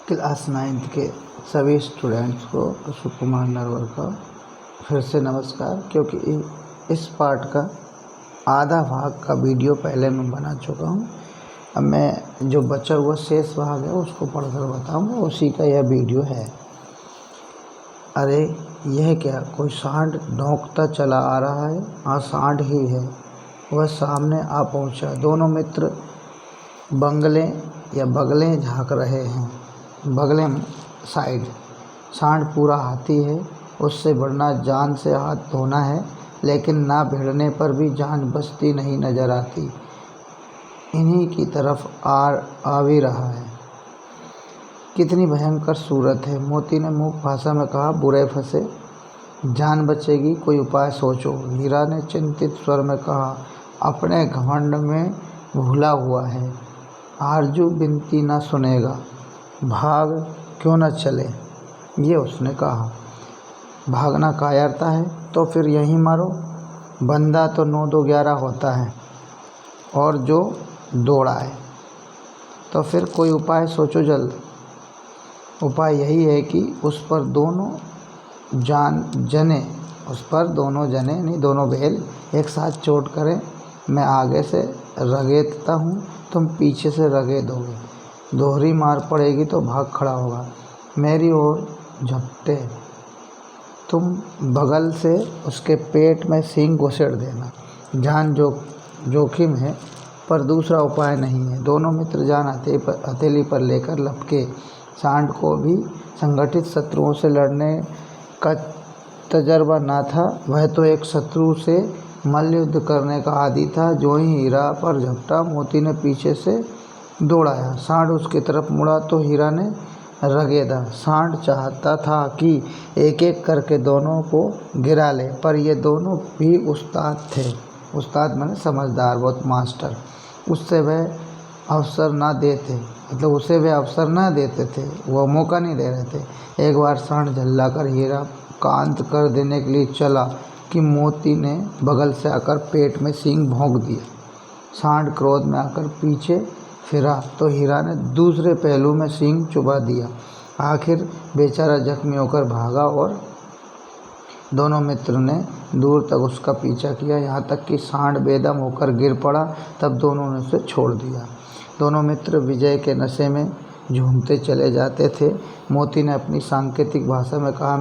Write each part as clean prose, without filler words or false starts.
Class 9th के सभी students को अशोक कुमार नरवर का फिर से नमस्कार। क्योंकि इस पार्ट का आधा भाग का वीडियो पहले मैं बना चुका हूँ। अब मैं जो बचा हुआ शेष भाग है उसको पढ़कर बताऊँगा, उसी का यह वीडियो है। अरे यह क्या, कोई सांड डौंकता चला आ रहा है। हाँ, सांड ही है। वह सामने आ पहुँचा। दोनों मित्र बंगले या बगलें झाँक रहे हैं। बगले साइड सांड पूरा हाथी है। उससे बढ़ना जान से हाथ धोना है, लेकिन ना भिड़ने पर भी जान बचती नहीं नजर आती। इन्हीं की तरफ आ भी रहा है। कितनी भयंकर सूरत है। मोती ने मूक भाषा में कहा, बुरे फंसे, जान बचेगी, कोई उपाय सोचो। हीरा ने चिंतित स्वर में कहा, अपने घमंड में भूला हुआ है। आरजू विनती न सुनेगा, भाग क्यों न चले, ये उसने कहा। भागना कायरता है तो फिर यहीं मरो। बंदा तो 9-2-11 होता है, और जो दौड़ाए। तो फिर कोई उपाय सोचो जल्द। उपाय यही है कि उस पर दोनों जने नहीं, दोनों बैल एक साथ चोट करें। मैं आगे से रगेदता हूँ, तुम पीछे से रगेदोगे। दोहरी मार पड़ेगी तो भाग खड़ा होगा। मेरी ओर झपटे, तुम बगल से उसके पेट में सींग घुसेड़ देना। जान जोखिम है, पर दूसरा उपाय नहीं है। दोनों मित्र जान हथेली पर लेकर लपके। सांड को भी संगठित शत्रुओं से लड़ने का तजर्बा ना था। वह तो एक शत्रु से मल्लयुद्ध करने का आदी था। जो ही हीरा पर झपटा, मोती ने पीछे से दौड़ाया। सांड उसकी तरफ मुड़ा तो हीरा ने रगेदा। सांड चाहता था कि एक एक करके दोनों को गिरा ले, पर ये दोनों भी उस्ताद थे। उस्ताद माने समझदार, बहुत मास्टर। उसे वे अवसर ना देते थे। वो मौका नहीं दे रहे थे। एक बार सांड झल्लाकर हीरा कांत कर देने के लिए चला कि मोती ने बगल से आकर पेट में सींग भोंक दिया। सांड क्रोध में आकर पीछे फिरा तो हीरा ने दूसरे पहलू में सींग चुभा दिया। आखिर बेचारा जख्मी होकर भागा और दोनों मित्रों ने दूर तक उसका पीछा किया, यहाँ तक कि सांड बेदम होकर गिर पड़ा। तब दोनों ने उसे छोड़ दिया। दोनों मित्र विजय के नशे में झूमते चले जाते थे। मोती ने अपनी सांकेतिक भाषा में कहा,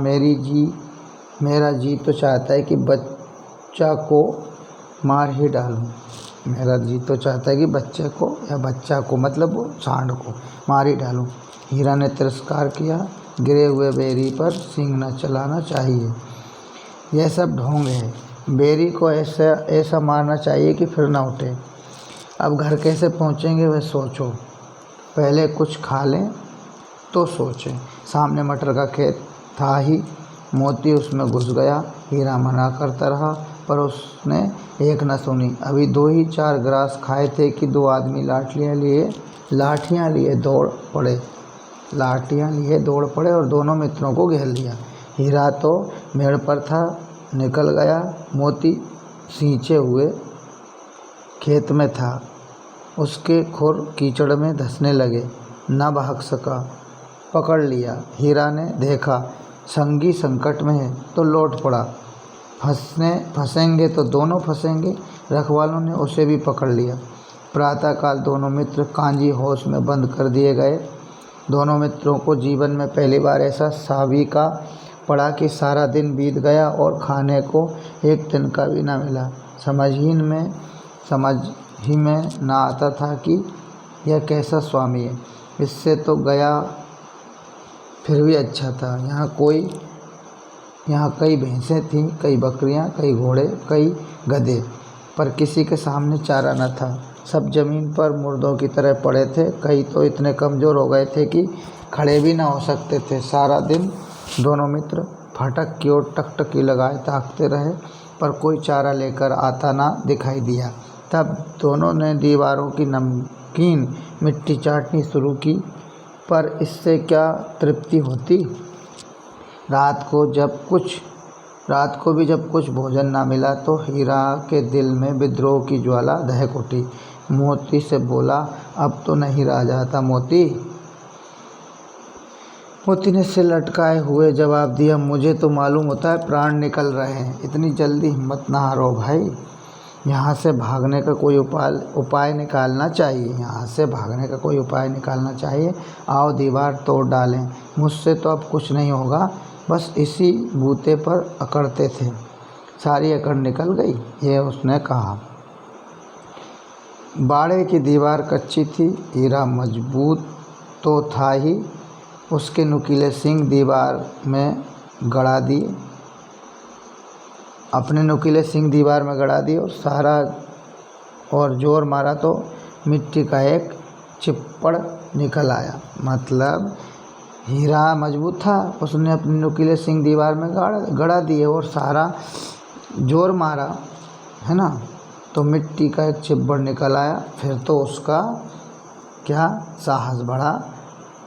मेरा जी तो चाहता है कि बच्चा को मार ही डालूं। मेरा जी तो चाहता है कि बच्चा को मतलब वो सांड को मार ही डालूं। हीरा ने तिरस्कार किया। गिरे हुए बेरी पर सींग न चलाना चाहिए, यह सब ढोंग है। बेरी को ऐसा मारना चाहिए कि फिर ना उठे। अब घर कैसे पहुंचेंगे वह सोचो, पहले कुछ खा लें तो सोचें। सामने मटर का खेत था ही। मोती उसमें घुस गया। हीरा मना करता रहा, पर उसने एक न सुनी। अभी 2 ही 4 ग्रास खाए थे कि 2 आदमी लाठियाँ लिए दौड़ पड़े और दोनों मित्रों को घेर लिया। हीरा तो मेड़ पर था, निकल गया। मोती सींचे हुए खेत में था। उसके खुर कीचड़ में धंसने लगे, न भाग सका। पकड़ लिया। हीरा ने देखा संगी संकट में है तो लौट पड़ा। फंसेंगे तो दोनों फंसेंगे। रखवालों ने उसे भी पकड़ लिया। प्रातःकाल दोनों मित्र कांजी होश में बंद कर दिए गए। दोनों मित्रों को जीवन में पहली बार ऐसा साविका पड़ा कि सारा दिन बीत गया और खाने को एक तिनका भी न मिला। समझ ही में ना आता था कि यह कैसा स्वामी है। इससे तो गया फिर भी अच्छा था। यहाँ कई भैंसें थीं, कई बकरियाँ, कई घोड़े, कई गधे, पर किसी के सामने चारा न था। सब जमीन पर मुर्दों की तरह पड़े थे। कई तो इतने कमज़ोर हो गए थे कि खड़े भी न हो सकते थे। सारा दिन दोनों मित्र फाटक की ओर टकटकी लगाए ताकते रहे, पर कोई चारा लेकर आता ना दिखाई दिया। तब दोनों ने दीवारों की नमकीन मिट्टी चाटनी शुरू की, पर इससे क्या तृप्ति होती। रात को भी जब कुछ भोजन ना मिला तो हीरा के दिल में विद्रोह की ज्वाला दहक उठी। मोती से बोला, अब तो नहीं रहा जाता मोती, मोती ने सिर लटकाए हुए जवाब दिया, मुझे तो मालूम होता है प्राण निकल रहे हैं, इतनी जल्दी हिम्मत ना हारो भाई। यहाँ से भागने का कोई उपाय निकालना चाहिए, यहाँ से भागने का कोई उपाय निकालना चाहिए। आओ दीवार तोड़ डालें, मुझसे तो अब कुछ नहीं होगा, बस इसी बूते पर अकड़ते थे, सारी अकड़ निकल गई, ये उसने कहा। बाड़े की दीवार कच्ची थी, हीरा मजबूत तो था ही, उसके नुकीले सींग दीवार में गड़ा दिए, अपने नुकीले सींग दीवार में गड़ा दिए और सारा और जोर मारा तो मिट्टी का एक चिप्पड़ निकल आया। मतलब हीरा मजबूत था, उसने अपने नुकीले सींग दीवार में गड़ा दिए और सारा जोर मारा, है ना, तो मिट्टी का एक चिप्पड़ निकल आया। फिर तो उसका क्या साहस बढ़ा,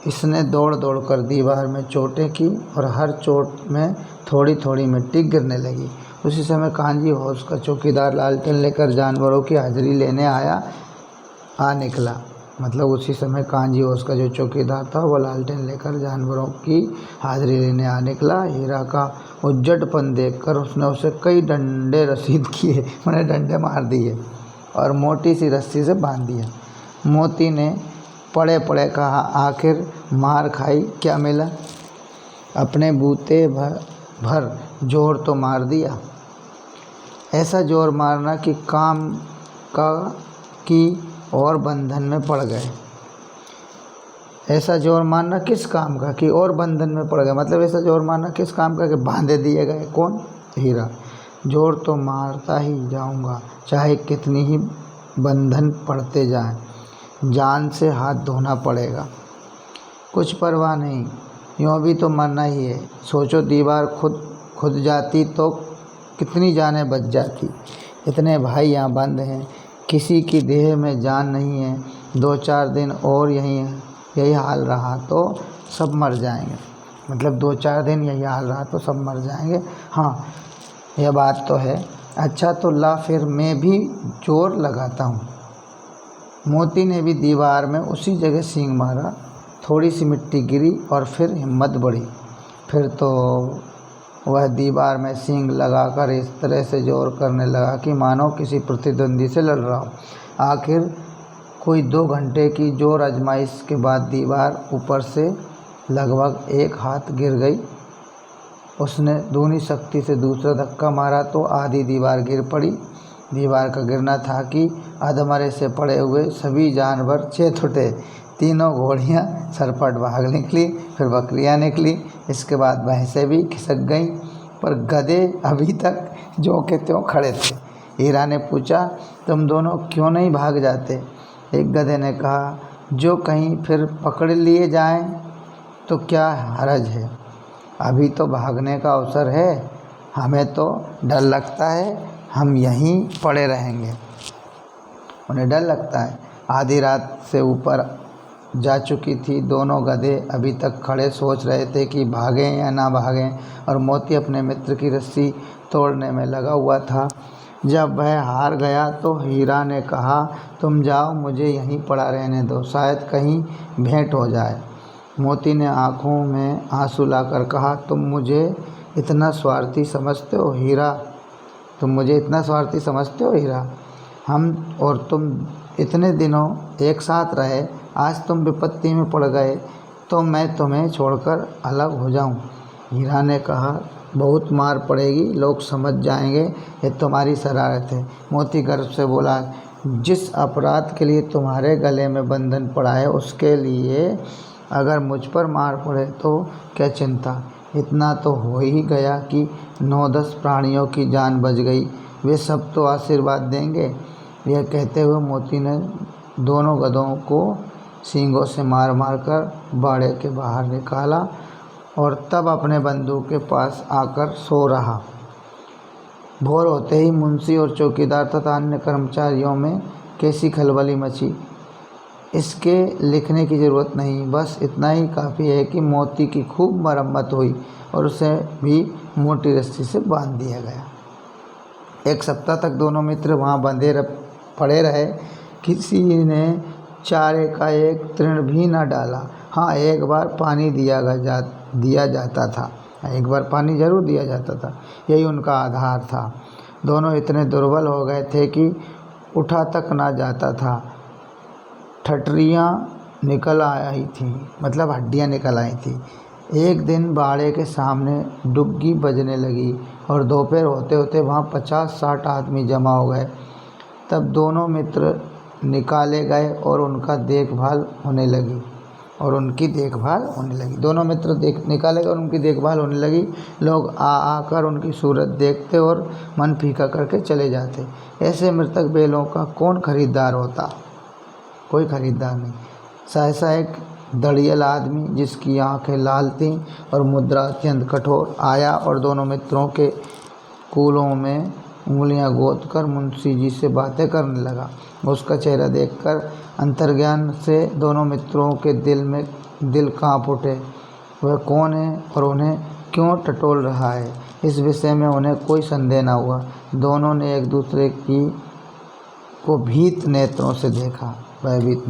इसने दौड़ दौड़ कर दीवार में चोटें की और हर चोट में थोड़ी थोड़ी मिट्टी गिरने लगी। उसी समय कांजी हौस का चौकीदार लालटेन लेकर जानवरों की हाजिरी लेने आ निकला। मतलब उसी समय कांजी हौस का जो चौकीदार था वो लालटेन लेकर जानवरों की हाजिरी लेने आ निकला। हीरा का उज्जटपन देखकर उसने उसे कई डंडे रसीद किए, मैंने डंडे मार दिए और मोटी सी रस्सी से बांध दिया। मोती ने पड़े पड़े कहा, आखिर मार खाई क्या मिला, अपने बूते भर जोर तो मार दिया, ऐसा जोर मारना कि काम का की और बंधन में पड़ गए। ऐसा जोर मारना किस काम का कि और बंधन में पड़ गए, मतलब ऐसा जोर मारना किस काम का कि बांधे दिए गए। कौन? हीरा। जोर तो मारता ही जाऊंगा, चाहे कितनी ही बंधन पड़ते जाएं, जान से हाथ धोना पड़ेगा, कुछ परवाह नहीं, यूँ भी तो मरना ही है। सोचो दीवार खुद जाती तो कितनी जानें बच जाती। इतने भाई यहाँ बंद हैं, किसी की देह में जान नहीं है, 2-4 दिन और यही हाल रहा तो सब मर जाएंगे। मतलब 2-4 दिन यही हाल रहा तो सब मर जाएंगे। हाँ, यह बात तो है। अच्छा तो ला फिर मैं भी जोर लगाता हूँ। मोती ने भी दीवार में उसी जगह सींग मारा, थोड़ी सी मिट्टी गिरी और फिर हिम्मत बढ़ी। फिर तो वह दीवार में सींग लगाकर इस तरह से जोर करने लगा कि मानो किसी प्रतिद्वंदी से लड़ रहा हो। आखिर कोई 2 घंटे की जोर आजमाइश के बाद दीवार ऊपर से लगभग 1 हाथ गिर गई। उसने दूनी शक्ति से दूसरा धक्का मारा तो आधी दीवार गिर पड़ी। दीवार का गिरना था कि अधमरे से पड़े हुए सभी जानवर चेत उठे। तीनों घोड़ियाँ सरपट भाग निकली, फिर बकरियाँ निकली, इसके बाद भैंसें भी खिसक गईं, पर गधे अभी तक ज्यों के त्यों खड़े थे। हीरा ने पूछा, तुम दोनों क्यों नहीं भाग जाते? एक गधे ने कहा, जो कहीं फिर पकड़ लिए जाएं तो क्या हरज है, अभी तो भागने का अवसर है, हमें तो डर लगता है, हम यहीं पड़े रहेंगे। उन्हें डर लगता है। आधी रात से ऊपर जा चुकी थी। दोनों गधे अभी तक खड़े सोच रहे थे कि भागें या ना भागें, और मोती अपने मित्र की रस्सी तोड़ने में लगा हुआ था। जब वह हार गया तो हीरा ने कहा, तुम जाओ, मुझे यहीं पड़ा रहने दो, शायद कहीं भेंट हो जाए। मोती ने आंखों में आंसू लाकर कहा, तुम मुझे इतना स्वार्थी समझते हो हीरा, तुम मुझे इतना स्वार्थी समझते हो हीरा? हम और तुम इतने दिनों एक साथ रहे, आज तुम विपत्ति में पड़ गए तो मैं तुम्हें छोड़कर अलग हो जाऊं? हीरा ने कहा, बहुत मार पड़ेगी, लोग समझ जाएंगे ये तुम्हारी शरारत है। मोती गर्व से बोला, जिस अपराध के लिए तुम्हारे गले में बंधन पड़ा है उसके लिए अगर मुझ पर मार पड़े तो क्या चिंता, इतना तो हो ही गया कि 9-10 प्राणियों की जान बच गई, वे सब तो आशीर्वाद देंगे। यह कहते हुए मोती ने दोनों गधों को सींगों से मार मार कर बाड़े के बाहर निकाला और तब अपने बंदूक के पास आकर सो रहा। भोर होते ही मुंशी और चौकीदार तथा अन्य कर्मचारियों में कैसी खलबली मची, इसके लिखने की ज़रूरत नहीं, बस इतना ही काफ़ी है कि मोती की खूब मरम्मत हुई और उसे भी मोटी रस्सी से बांध दिया गया। 1 सप्ताह तक दोनों मित्र वहाँ बंधे पड़े रहे। किसी ने चारे का एक तृण भी न डाला। हाँ, एक बार पानी दिया जाता था, एक बार पानी ज़रूर दिया जाता था, यही उनका आधार था। दोनों इतने दुर्बल हो गए थे कि उठा तक ना जाता था। ठठरियाँ निकल आई थीं, मतलब हड्डियाँ निकल आई थीं। एक दिन बाड़े के सामने डुग्गी बजने लगी और दोपहर होते होते वहाँ 50-60 आदमी जमा हो गए। तब दोनों मित्र निकाले गए और उनकी देखभाल होने लगी। दोनों मित्र निकाले गए और उनकी देखभाल होने लगी। लोग आकर उनकी सूरत देखते और मन फीका करके चले जाते। ऐसे मृतक बैलों का कौन खरीदार होता? कोई खरीदार नहीं। सहसा एक दड़ियल आदमी, जिसकी आंखें लाल थीं और मुद्रा अत्यंत कठोर, आया और दोनों मित्रों के कूलों में उंगलियां गोदकर मुंशी जी से बातें करने लगा। उसका चेहरा देखकर अंतर्ज्ञान से दोनों मित्रों के दिल कांप उठे। वह कौन है और उन्हें क्यों टटोल रहा है, इस विषय में उन्हें कोई संदेह न हुआ। दोनों ने एक दूसरे को भीत नेत्रों से देखा, भयभीत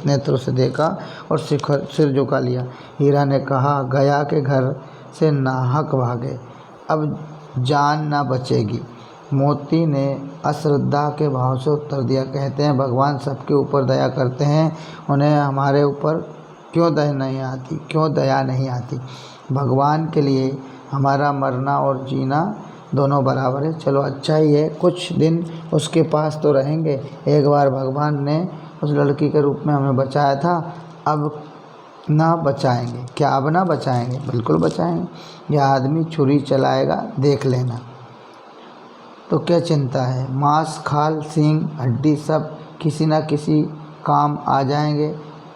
नेत्रों से देखा और सिर झुका लिया। हीरा ने कहा, गया के घर से नाहक भागे, अब जान ना बचेगी। मोती ने अश्रद्धा के भाव से उत्तर दिया, कहते हैं भगवान सबके ऊपर दया करते हैं, उन्हें हमारे ऊपर क्यों दया नहीं आती। भगवान के लिए हमारा मरना और जीना दोनों बराबर है। चलो अच्छा ही है, कुछ दिन उसके पास तो रहेंगे। एक बार भगवान ने उस लड़की के रूप में हमें बचाया था, अब ना बचाएंगे क्या? अब ना बचाएंगे? बिल्कुल बचाएंगे। यह आदमी छुरी चलाएगा, देख लेना। तो क्या चिंता है? मांस, खाल, सींग, हड्डी सब किसी न किसी काम आ जाएंगे।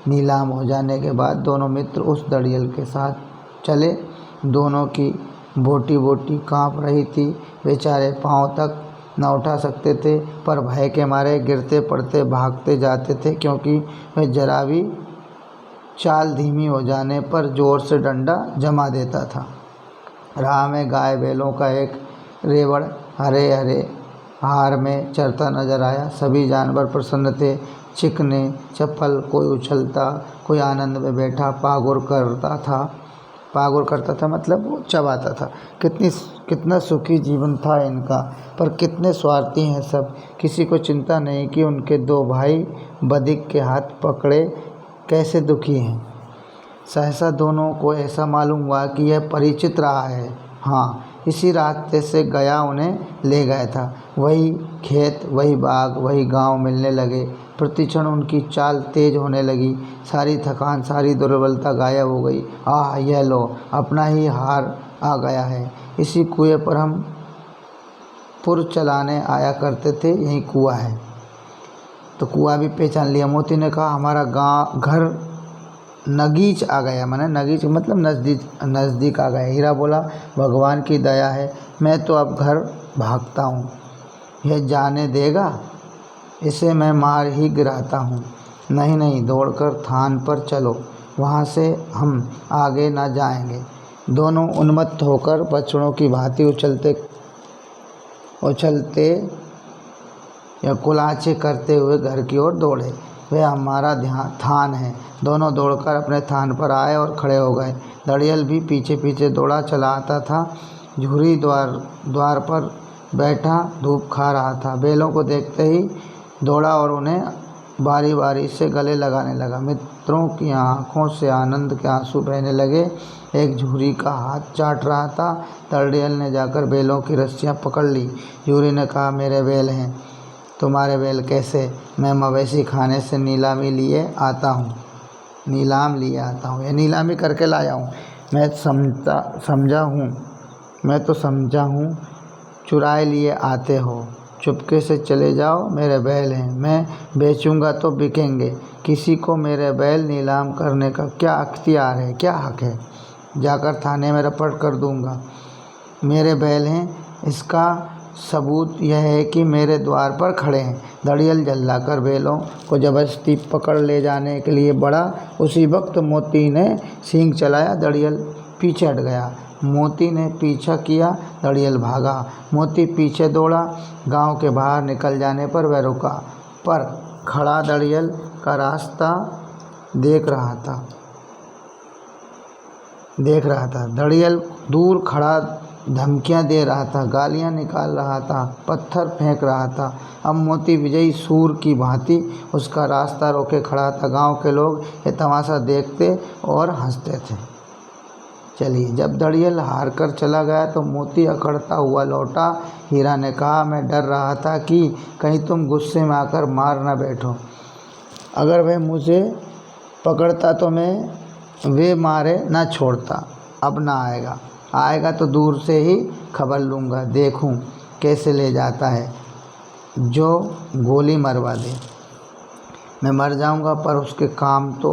नीलाम हो जाने के बाद दोनों मित्र उस दड़ियल के साथ चले। दोनों की बोटी कांप रही थी। बेचारे पांव तक न उठा सकते थे, पर भय के मारे गिरते पड़ते भागते जाते थे, क्योंकि वह जरा भी चाल धीमी हो जाने पर जोर से डंडा जमा देता था। राह में गाय बैलों का एक रेवड़ हरे हरे हार में चरता नजर आया। सभी जानवर प्रसन्न थे, चिकने चप्पल, कोई उछलता, कोई आनंद में बैठा पागुर करता था, मतलब वो चबाता था। कितना सुखी जीवन था इनका, पर कितने स्वार्थी हैं सब। किसी को चिंता नहीं कि उनके दो भाई बदिक के हाथ पकड़े कैसे दुखी हैं। सहसा दोनों को ऐसा मालूम हुआ कि यह परिचित रहा है। हाँ, इसी रास्ते से गया उन्हें ले गया था। वही खेत, वही बाग, वही गांव मिलने लगे। प्रतिक्षण उनकी चाल तेज होने लगी। सारी थकान, सारी दुर्बलता गायब हो गई। आह, यह लो, अपना ही हार आ गया है। इसी कुएं पर हम पुर चलाने आया करते थे, यही कुआं है। तो कुआं भी पहचान लिया। मोती ने कहा, हमारा घर नगीच आ गया, माने नगीच मतलब नज़दीक आ गया। हीरा बोला, भगवान की दया है, मैं तो अब घर भागता हूँ। यह जाने देगा? इसे मैं मार ही गिराता हूँ। नहीं, दौड़कर थान पर चलो, वहाँ से हम आगे ना जाएंगे। दोनों उन्मत्त होकर बछड़ों की भांति उछलते या कुलाचे करते हुए घर की ओर दौड़े। वह हमारा थान है। दोनों दौड़कर अपने थान पर आए और खड़े हो गए। दड़ियल भी पीछे पीछे दौड़ा चला आता था। झूरी द्वार पर बैठा धूप खा रहा था। बैलों को देखते ही दौड़ा और उन्हें बारी बारी से गले लगाने लगा। मित्रों की आंखों से आनंद के आंसू बहने लगे। एक झूरी का हाथ चाट रहा था। दड़ियल ने जाकर बैलों की रस्सियां पकड़ ली। झूरी ने कहा, मेरे बैल हैं। तुम्हारे बैल कैसे? मैं मवेशी खाने से नीलाम लिए आता हूँ, या नीलामी करके लाया हूँ। मैं तो समझा हूँ चुराए लिए आते हो। चुपके से चले जाओ, मेरे बैल हैं। मैं बेचूंगा तो बिकेंगे। किसी को मेरे बैल नीलाम करने का क्या अख्तियार है, क्या हक है? जाकर थाने में रिपोर्ट कर दूंगा। मेरे बैल हैं, इसका सबूत यह है कि मेरे द्वार पर खड़े हैं। दड़ियल जल्लाकर बैलों को जबरदस्ती पकड़ ले जाने के लिए बढ़ा। उसी वक्त मोती ने सींग चलाया। दड़ियल पीछे हट गया। मोती ने पीछा किया। दड़ियल भागा। मोती पीछे दौड़ा। गांव के बाहर निकल जाने पर वह रुका, पर खड़ा दड़ियल का रास्ता देख रहा था। दड़ियल दूर खड़ा धमकियां दे रहा था, गालियां निकाल रहा था, पत्थर फेंक रहा था। अब मोती विजयी सूर की भांति उसका रास्ता रोके खड़ा था। गांव के लोग ये तमाशा देखते और हंसते थे। चलिए, जब दड़ियल हार कर चला गया तो मोती अकड़ता हुआ लौटा। हीरा ने कहा, मैं डर रहा था कि कहीं तुम गुस्से में आकर मार न बैठो। अगर वह मुझे पकड़ता तो मैं वे मारे न छोड़ता। अब ना आएगा तो दूर से ही खबर लूँगा, देखूँ कैसे ले जाता है, जो गोली मरवा दे। मैं मर जाऊँगा पर उसके काम तो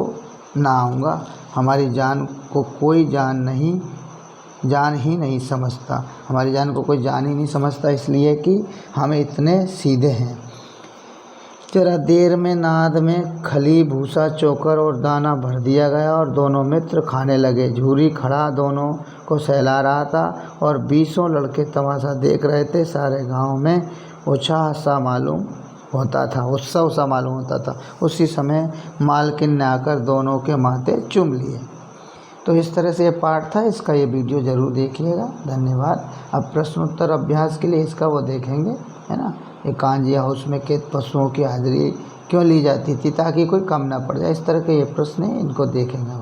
ना आऊँगा। हमारी जान को कोई जान ही नहीं समझता। हमारी जान को कोई जान ही नहीं समझता, इसलिए कि हम इतने सीधे हैं। जरा देर में नाद में खली, भूसा, चोकर और दाना भर दिया गया और दोनों मित्र खाने लगे। झूरी खड़ा दोनों को सहला रहा था और 20 लड़के तमाशा देख रहे थे। सारे गांव में उत्साह सा मालूम होता था। उसी समय मालकिन ने आकर दोनों के माथे चूम लिए। तो इस तरह से ये पाठ था। इसका ये वीडियो ज़रूर देखिएगा। धन्यवाद। अब प्रश्नोत्तर अभ्यास के लिए इसका वो देखेंगे, है ना। ये कांजी हाउस में कैद पशुओं की हाजिरी क्यों ली जाती थी, ताकि कोई कम ना पड़ जाए। इस तरह के ये प्रश्न हैं, इनको देखेंगे।